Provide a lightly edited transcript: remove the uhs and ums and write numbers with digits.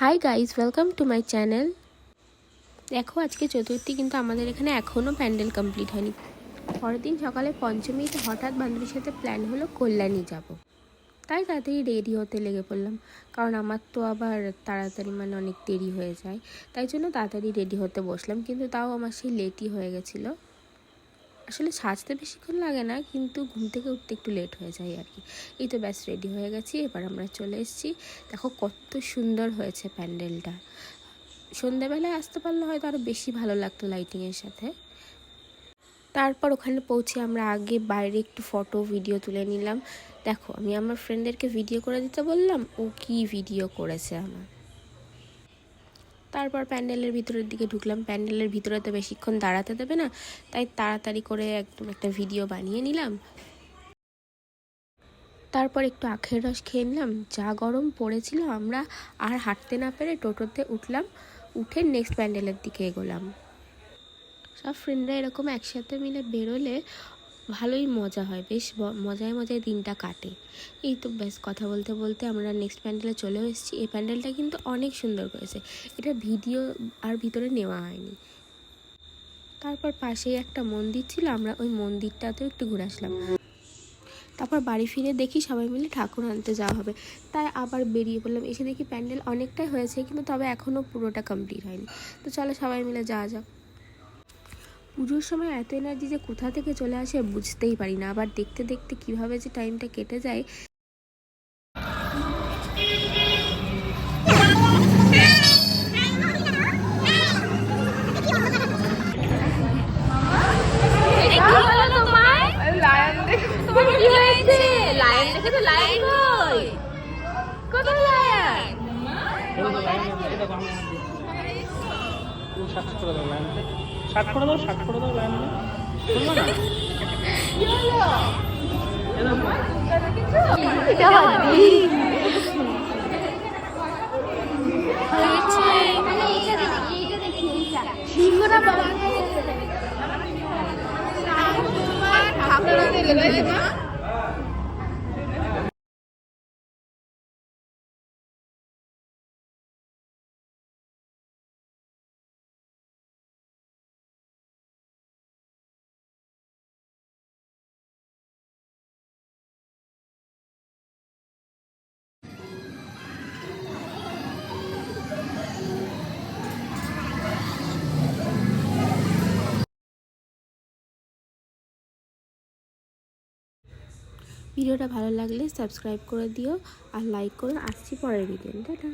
Hi guys, welcome to my channel. দেখো, আজকে চতুর্থী, কিন্তু আমাদের এখানে এখনও প্যান্ডেল কমপ্লিট হয়নি। পরের দিন সকালে পঞ্চমীতে হঠাৎ বান্ধবীর সাথে প্ল্যান হলো কল্যাণী যাব। তাই তাড়াতাড়ি রেডি হতে লেগে পড়লাম, কারণ আমার তো আবার তাড়াতাড়ি অনেক দেরি হয়ে যায়। তাই জন্য তাড়াতাড়ি রেডি হতে বসলাম, কিন্তু তাও আমার সেই লেটই হয়ে গেছিলো। আসলে সাজতে বেশিক্ষণ লাগে না, কিন্তু ঘুম থেকে উঠতে একটু লেট হয়ে যায় আর কি। এই তো ব্যাস রেডি হয়ে গেছি, এবার আমরা চলে এসেছি। দেখো কত সুন্দর হয়েছে প্যান্ডেলটা। সন্ধ্যাবেলায় আসতে পারলে হয়তো আরও বেশি ভালো লাগতো লাইটিংয়ের সাথে। তারপর ওখানে পৌঁছে আমরা আগে বাইরে একটু ফটো ভিডিও তুলে নিলাম। দেখো, আমি আমার ফ্রেন্ডদেরকে ভিডিও করে দিতে বললাম, ও কি ভিডিও করেছে আমার। তারপর প্যান্ডেলের ভিতরের দিকে ঢুকলাম। প্যান্ডেলের ভিতরে তো বেশিক্ষণ দাঁড়াতে দেবে না, তাই তাড়াতাড়ি করে একদম একটা ভিডিও বানিয়ে নিলাম। তারপর একটু আখের রস খেয়ে নিলাম। যা গরম পড়েছিল, আমরা আর হাঁটতে না পেরে টোটোতে উঠলাম। উঠে নেক্সট প্যান্ডেলের দিকে এগোলাম। সব ফ্রেন্ডরা এরকম একসাথে মিলে বেরোলে ভালোই মজা হয়, বেশ মজায় মজায় দিনটা কাটে। এই তো ব্যাস কথা বলতে বলতে আমরা নেক্সট প্যান্ডেলে চলেও এসেছি। এই প্যান্ডেলটা কিন্তু অনেক সুন্দর করেছে, এটা ভিডিও আর ভিতরে নেওয়া হয়নি। তারপর পাশেই একটা মন্দির ছিল, আমরা ওই মন্দিরটাতেও একটু ঘুরে আসলাম। তারপর বাড়ি ফিরে দেখি সবাই মিলে ঠাকুর আনতে যাওয়া হবে, তাই আবার বেরিয়ে পড়লাম। এসে দেখি প্যান্ডেল অনেকটাই হয়েছে, কিন্তু তবে এখনও পুরোটা কমপ্লিট হয়নি। তো চলো সবাই মিলে যাওয়া যাক। পুজোর সময় এত এনার্জি যে কোথা থেকে চলে আসে বুঝতেই পারি না, আবার দেখতে দেখতে কীভাবে যে টাইমটা কেটে যায়। ষাট করে দাও লাইন। ভিডিওটা ভালো লাগলে সাবস্ক্রাইব করে দিও আর লাইক করো। আসছি পরের ভিডিও। টাটা।